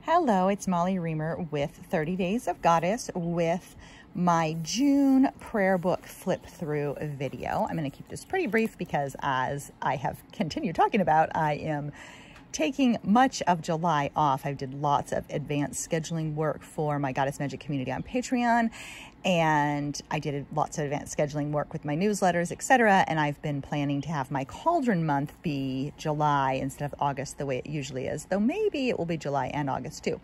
Hello, it's Molly Reamer with 30 Days of Goddess with my June prayer book flip through video. I'm going to keep this pretty brief because, as I have continued talking about, I am taking much of July off. I did lots of advanced scheduling work for my Goddess Magic community on Patreon, and I did lots of advanced scheduling work with my newsletters, etc. And I've been planning to have my cauldron month be July instead of August the way it usually is, though maybe it will be July and August too.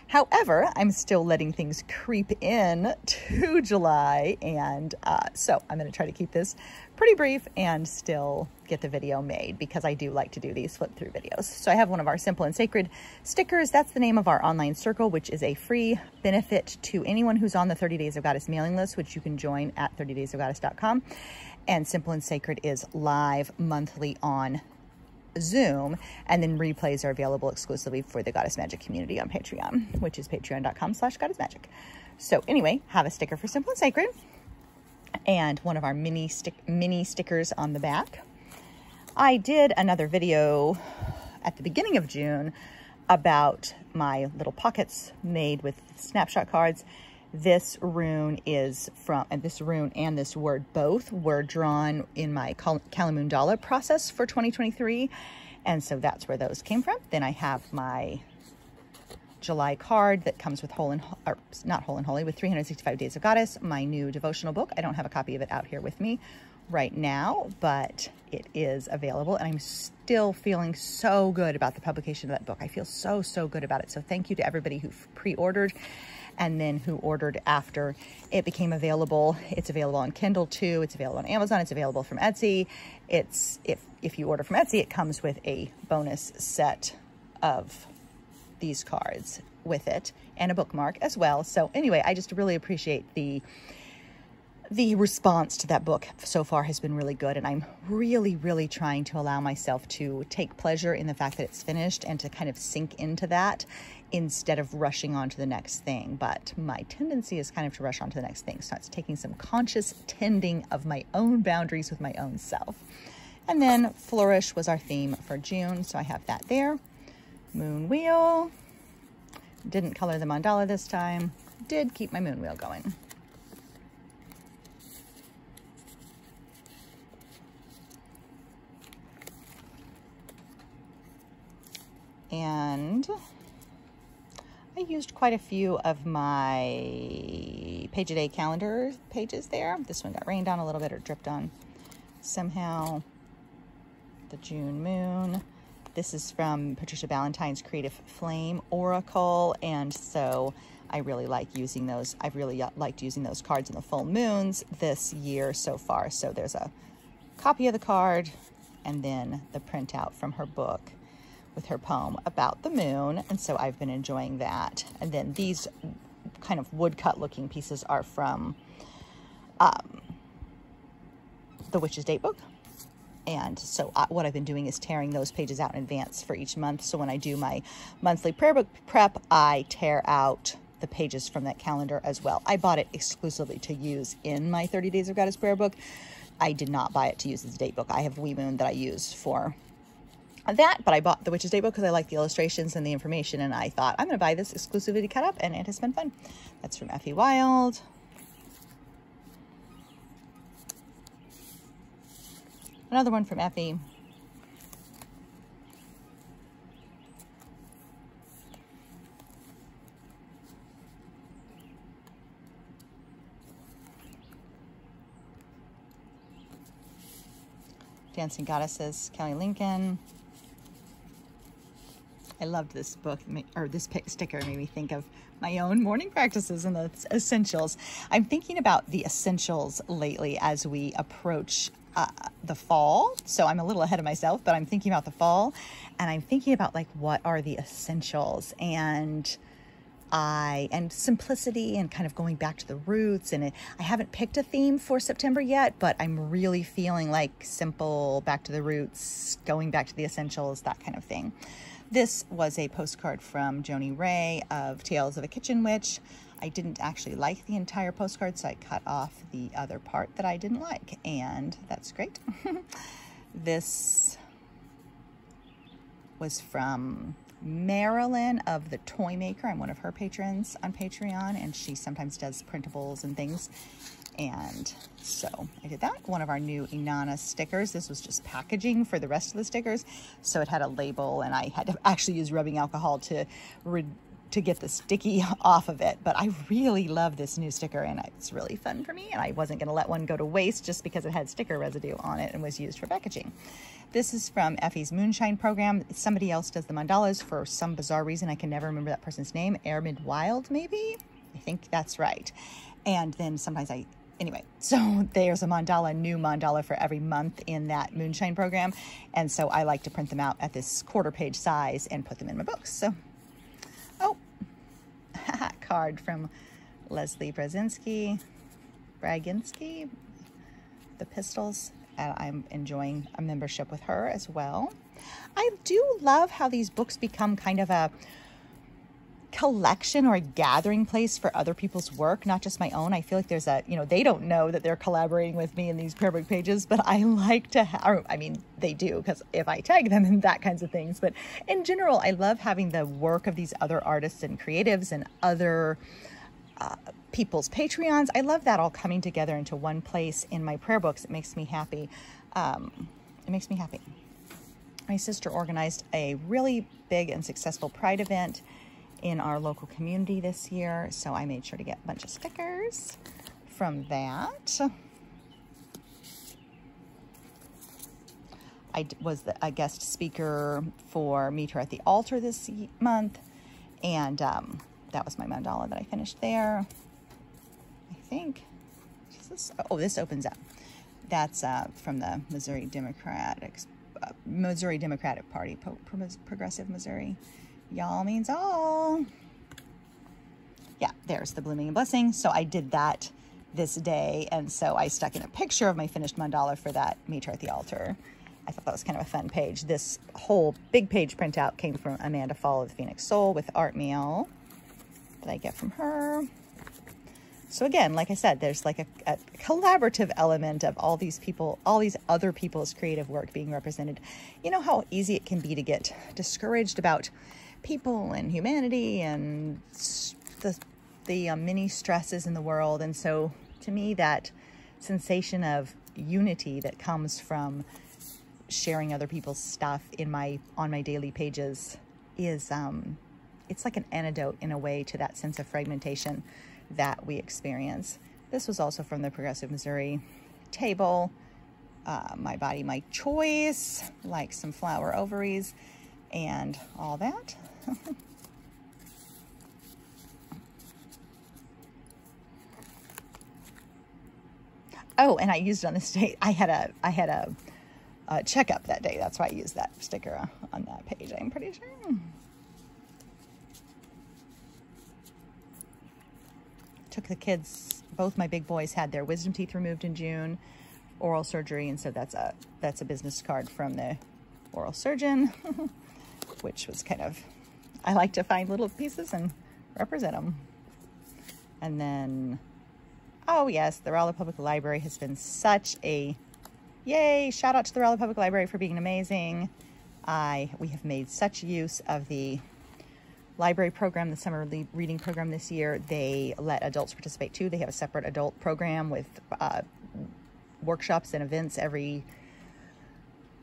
However, I'm still letting things creep in to July, and so I'm going to try to keep this pretty brief and still get the video made because I do like to do these flip through videos. So I have one of our Simple and Sacred stickers. That's the name of our online circle, which is a free benefit to anyone who's on the 30 Days of Goddess mailing list, which you can join at 30daysofgoddess.com. And Simple and Sacred is live monthly on Zoom, and then replays are available exclusively for the Goddess Magic community on Patreon, which is patreon.com/goddessmagic. So anyway, have a sticker for Simple and Sacred and one of our mini stickers on the back. I did another video at the beginning of June about my little pockets made with snapshot cards. This rune is from, and this rune and this word both were drawn in my Kalamundala process for 2023. And so that's where those came from. Then I have my July card that comes with not Whole and Holy, with 365 Days of Goddess, my new devotional book. I don't have a copy of it out here with me right now, but it is available. And I'm still feeling so good about the publication of that book. I feel so good about it. So thank you to everybody who pre-ordered and then who ordered after it became available. It's available on Kindle too. It's available on Amazon. It's available from Etsy. It's if you order from Etsy, it comes with a bonus set of these cards with it and a bookmark as well. So anyway, I just really appreciate the response to that book so far has been really good. And I'm really trying to allow myself to take pleasure in the fact that it's finished and to kind of sink into that instead of rushing on to the next thing. But my tendency is kind of to rush on to the next thing. So it's taking some conscious tending of my own boundaries with my own self. And then flourish was our theme for June. So I have that there. Moon wheel. Didn't color the mandala this time. Did keep my moon wheel going. And I used quite a few of my page a day calendar pages there. This one got rained on a little bit or dripped on somehow. The June moon. This is from Patricia Ballantyne's Creative Flame Oracle. And so I really like using those. I've really liked using those cards in the full moons this year so far. So there's a copy of the card and then the printout from her book with her poem about the moon. And so I've been enjoying that. And then these kind of woodcut looking pieces are from the Witch's Date book. And so what I've been doing is tearing those pages out in advance for each month. So when I do my monthly prayer book prep, I tear out the pages from that calendar as well. I bought it exclusively to use in my 30 Days of Goddess prayer book. I did not buy it to use as a date book. I have Wee Moon that I use for that, but I bought the Witch's Date book because I like the illustrations and the information, and I thought I'm going to buy this exclusively to cut up, and it has been fun. That's from Effie Wild. Another one from Effie. Dancing Goddesses, Kelly Lincoln. I loved this book, or this sticker made me think of my own morning practices and the essentials. I'm thinking about the essentials lately as we approach the fall. So I'm a little ahead of myself, but I'm thinking about the fall, and I'm thinking about like, what are the essentials, and simplicity, and kind of going back to the roots. And I haven't picked a theme for September yet, but I'm really feeling like simple, back to the roots, going back to the essentials, that kind of thing. This was a postcard from Joni Ray of Tales of a Kitchen Witch. I didn't actually like the entire postcard, so I cut off the other part that I didn't like, and that's great. This was from Marilyn of the Toy Maker. I'm one of her patrons on Patreon, and she sometimes does printables and things. And so I did that. One of our new Inanna stickers. This was just packaging for the rest of the stickers. So it had a label, and I had to actually use rubbing alcohol to get the sticky off of it. But I really love this new sticker, and it's really fun for me. And I wasn't going to let one go to waste just because it had sticker residue on it and was used for packaging. This is from Effie's Moonshine program. Somebody else does the mandalas for some bizarre reason. I can never remember that person's name. Airmid Wild, maybe? I think that's right. And then sometimes anyway, so there's a new mandala for every month in that Moonshine program. And so I like to print them out at this quarter-page size and put them in my books. So, oh, card from Leslie Braginski, the Pistols. I'm enjoying a membership with her as well. I do love how these books become kind of a collection or a gathering place for other people's work, not just my own. I feel like there's they don't know that they're collaborating with me in these prayer book pages, but I like to they do, because if I tag them and that kinds of things. But in general, I love having the work of these other artists and creatives and other people's Patreons. I love that all coming together into one place in my prayer books. It makes me happy. My sister organized a really big and successful Pride event in our local community this year, so I made sure to get a bunch of stickers from that. I was a guest speaker for Meet Her at the Altar this month, and that was my mandala that I finished there. I think, this opens up. That's from the Missouri Democratic Party, Progressive Missouri. Y'all means all. Yeah, there's the Blooming and Blessing. So I did that this day, and so I stuck in a picture of my finished mandala for that Meet Her at the Altar. I thought that was kind of a fun page. This whole big page printout came from Amanda Fall of the Phoenix Soul with art meal that I get from her. So again, like I said, there's like a collaborative element of all these people, all these other people's creative work being represented. You know how easy it can be to get discouraged about people and humanity and the many stresses in the world. And so to me, that sensation of unity that comes from sharing other people's stuff on my daily pages is it's like an antidote in a way to that sense of fragmentation that we experience. This was also from the Progressive Missouri table. My Body, My Choice, like some flower ovaries and all that. Oh, and I used it on this day. I had a checkup that day. That's why I used that sticker on that page, I'm pretty sure. Took the kids, both my big boys had their wisdom teeth removed in June, oral surgery, and so that's a business card from the oral surgeon, which was kind of, I like to find little pieces and represent them. And then, oh yes, the Raleigh Public Library has been such a, yay, shout out to the Raleigh Public Library for being amazing. We have made such use of the library program, the summer reading program this year. They let adults participate too. They have a separate adult program with workshops and events every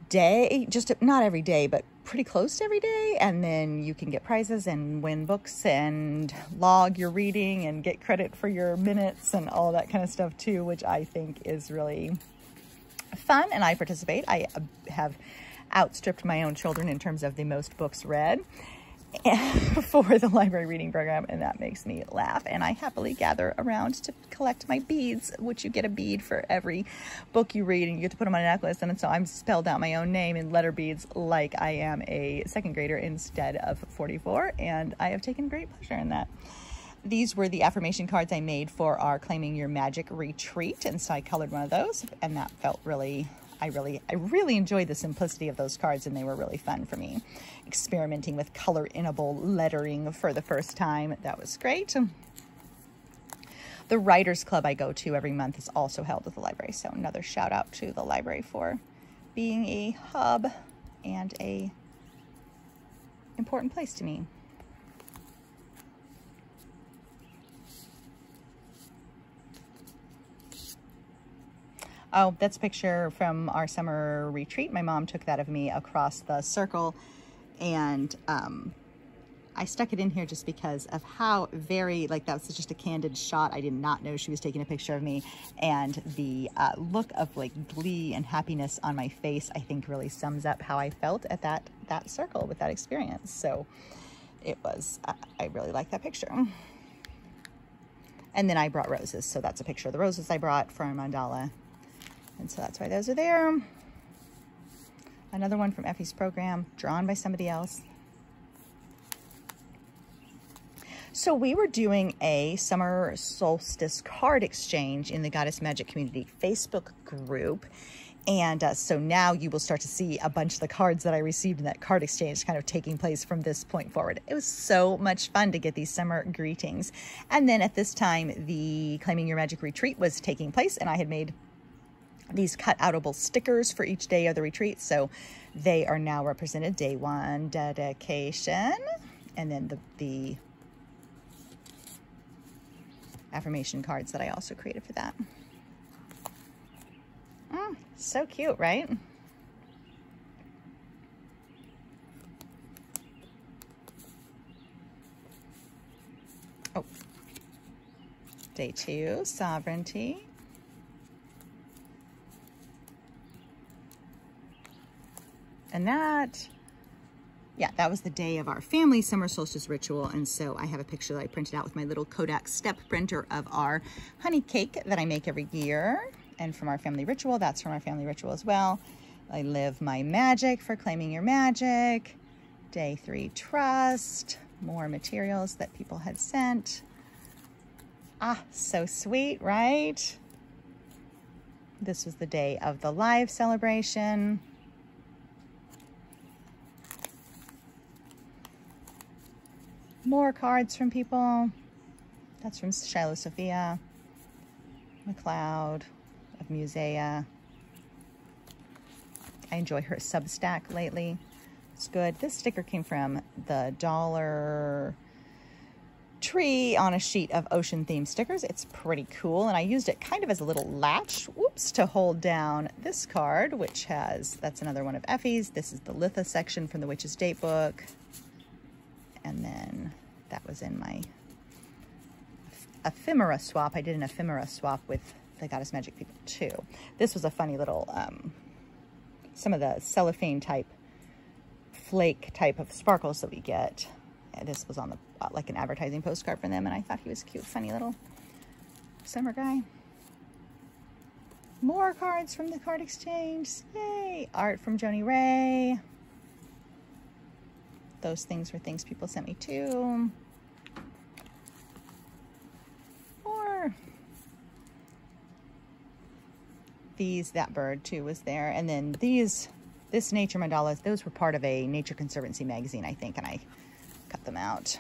day, not every day, but pretty close to every day. And then you can get prizes and win books and log your reading and get credit for your minutes and all that kind of stuff too, which I think is really fun. And I participate. I have outstripped my own children in terms of the most books read for the library reading program, and that makes me laugh. And I happily gather around to collect my beads, which you get a bead for every book you read, and you get to put them on a necklace. And so I'm spelled out my own name in letter beads like I am a second grader instead of 44, and I have taken great pleasure in that. These were the affirmation cards I made for our Claiming Your Magic retreat, and so I colored one of those, and that felt really, I really enjoyed the simplicity of those cards, and they were really fun for me. Experimenting with color-inable lettering for the first time. That was great. The Writers Club I go to every month is also held at the library, so another shout out to the library for being a hub and a important place to me. Oh, that's a picture from our summer retreat. My mom took that of me across the circle, and I stuck it in here just because of how that was just a candid shot. I did not know she was taking a picture of me, and the look of like glee and happiness on my face, I think really sums up how I felt at that circle with that experience. So it was, I really like that picture. And then I brought roses. So that's a picture of the roses I brought for our mandala. And so that's why those are there. Another one from Effie's program, drawn by somebody else. So we were doing a summer solstice card exchange in the Goddess Magic Community Facebook group. And so now you will start to see a bunch of the cards that I received in that card exchange kind of taking place from this point forward. It was so much fun to get these summer greetings. And then at this time, the Claiming Your Magic retreat was taking place, and I had made these cut-outable stickers for each day of the retreat. So they are now represented. Day 1, dedication, and then the affirmation cards that I also created for that. So cute, right? Oh, day 2, sovereignty. And that was the day of our family summer solstice ritual. And so I have a picture that I printed out with my little Kodak Step printer of our honey cake that I make every year. And from our family ritual, that's from our family ritual as well. I live my magic for Claiming Your Magic. Day 3, trust. More materials that people had sent. So sweet, right? This was the day of the live celebration. More cards from people. That's from Shiloh Sophia McLeod of Musea. I enjoy her Substack lately. It's good. This sticker came from the Dollar Tree on a sheet of ocean themed stickers. It's pretty cool, and I used it kind of as a little latch, to hold down this card, which that's another one of Effie's. This is the Litha section from the Witch's Date book. And then that was in my ephemera swap. I did an ephemera swap with the Goddess Magic people too. This was a funny little, some of the cellophane type, flake type of sparkles that we get. This was on the, like an advertising postcard for them, and I thought he was cute, funny little summer guy. More cards from the card exchange. Yay! Art from Joni Ray. Those things were things people sent me too. Or that bird too was there. And then this nature mandalas, those were part of a Nature Conservancy magazine, I think, and I cut them out.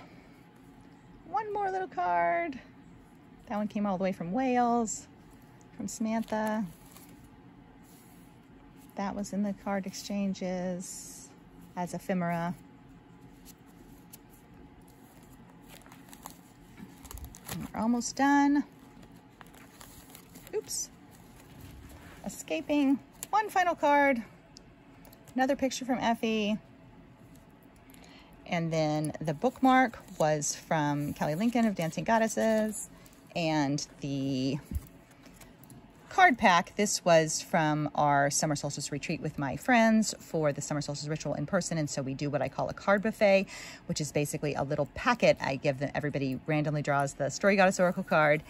One more little card. That one came all the way from Wales, from Samantha. That was in the card exchanges as ephemera. We're almost done. Oops. Escaping. One final card. Another picture from Effie. And then the bookmark was from Kelly Lincoln of Dancing Goddesses. And the card pack, this was from our summer solstice retreat with my friends for the summer solstice ritual in person. And so we do what I call a card buffet, which is basically a little packet. I give them, everybody randomly draws the Story Goddess Oracle card,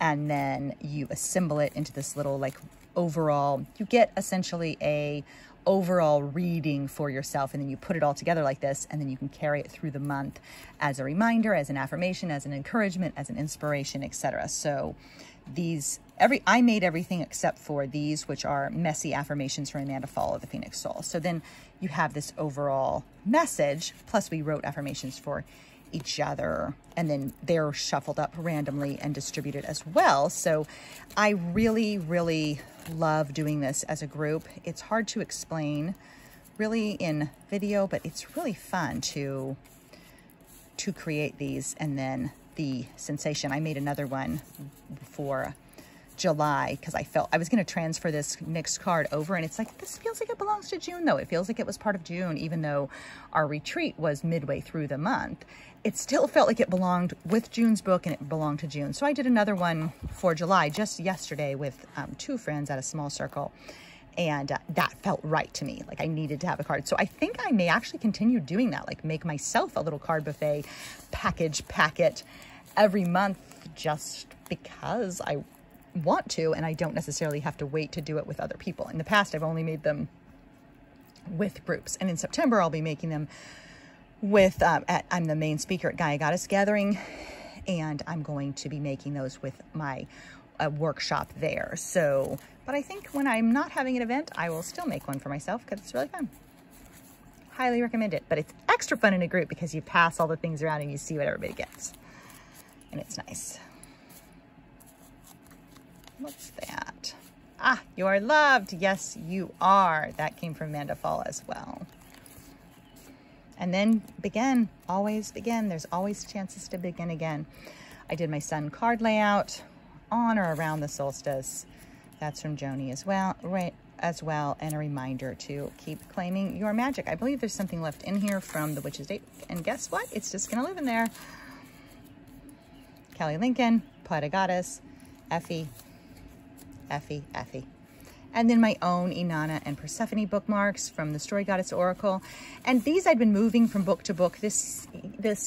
and then you assemble it into this little like overall, you get essentially a overall reading for yourself, and then you put it all together like this, and then you can carry it through the month as a reminder, as an affirmation, as an encouragement, as an inspiration, etc. So I made everything except for these, which are messy affirmations from Amanda Fall of the Phoenix Soul. So then you have this overall message, plus we wrote affirmations for each other, and then they're shuffled up randomly and distributed as well. So I really, really love doing this as a group. It's hard to explain really in video, but it's really fun to create these. And then the sensation, I made another one for July because I felt I was going to transfer this next card over, and it's like, this feels like it belongs to June though. It feels like it was part of June, even though our retreat was midway through the month. It still felt like it belonged with June's book and it belonged to June. So I did another one for July just yesterday with 2 friends at a small circle, and that felt right to me. Like I needed to have a card. So I think I may actually continue doing that, like make myself a little card buffet packet every month, just because I want to, and I don't necessarily have to wait to do it with other people. In the past, I've only made them with groups, and in September I'll be making them with I'm the main speaker at Gaia Goddess Gathering, and I'm going to be making those with my workshop there. So, but I think when I'm not having an event, I will still make one for myself because it's really fun. Highly recommend it. But it's extra fun in a group because you pass all the things around and you see what everybody gets, and it's nice. What's that? Ah, you are loved. Yes, you are. That came from Amanda Fall as well. And then begin, always begin. There's always chances to begin again. I did my sun card layout on or around the solstice. That's from Joni as well, and a reminder to keep claiming your magic. I believe there's something left in here from the Witch's Date, and guess what? It's just gonna live in there. Kelly Lincoln, Poetic Goddess, Effie. And then my own Inanna and Persephone bookmarks from the Story Goddess Oracle. And these I'd been moving from book to book this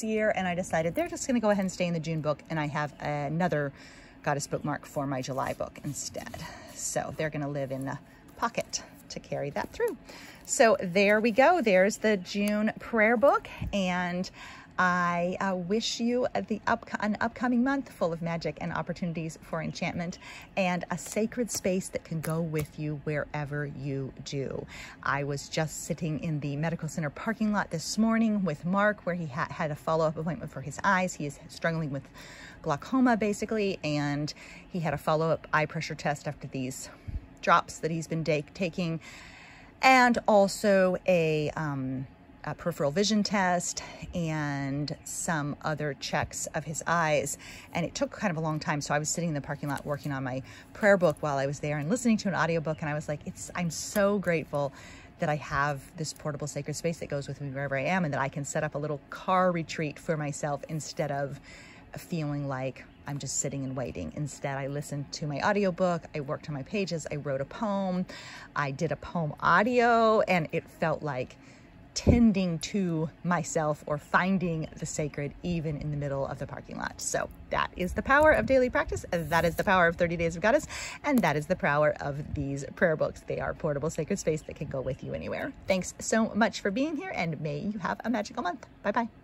year, and I decided they're just gonna go ahead and stay in the June book, and I have another goddess bookmark for my July book instead. So they're gonna live in the pocket to carry that through. So there we go. There's the June prayer book, and I wish you an upcoming month full of magic and opportunities for enchantment, and a sacred space that can go with you wherever you do. I was just sitting in the medical center parking lot this morning with Mark, where he had a follow-up appointment for his eyes. He is struggling with glaucoma basically, and he had a follow-up eye pressure test after these drops that he's been taking, and also a peripheral vision test and some other checks of his eyes. And it took kind of a long time. So I was sitting in the parking lot working on my prayer book while I was there and listening to an audiobook. And I was like, I'm so grateful that I have this portable sacred space that goes with me wherever I am, and that I can set up a little car retreat for myself instead of feeling like I'm just sitting and waiting. Instead, I listened to my audiobook, I worked on my pages, I wrote a poem, I did a poem audio, and it felt like tending to myself or finding the sacred even in the middle of the parking lot. So that is the power of daily practice. That is the power of 30 Days of Goddess. And that is the power of these prayer books. They are portable sacred space that can go with you anywhere. Thanks so much for being here, and may you have a magical month. Bye-bye.